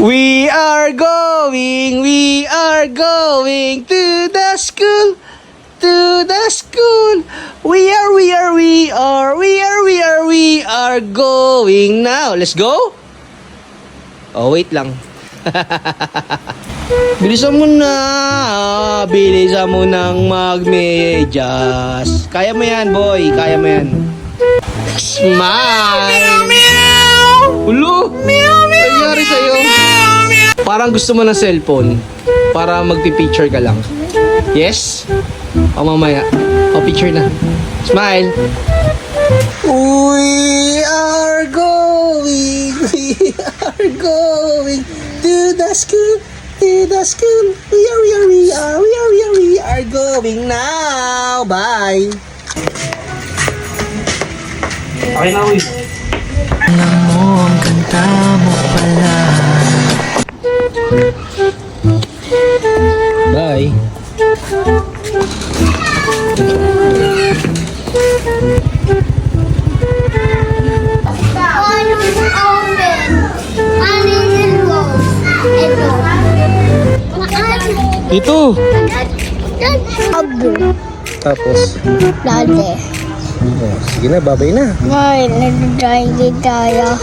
We are going to the school, to the school. We are going now. Let's go. Oh, wait lang. Bilisan mo na. Bilisan mo nang magmedyas. Kaya mo yan, boy. Kaya mo yan. Smile. Ulo. Ano nangyari sa'yo? Parang gusto mo ng cellphone para magpi-picture ka lang. Yes? O mamaya. O picture na. Smile. We are going to the school, to the school. We are going now. Bye. Okay na, Uy. Alam mo ang kanta mo pala. Bye. Ito. Abo. Tapos, Dati. oh, sige na, babay na. Ay, nag-driving tayo.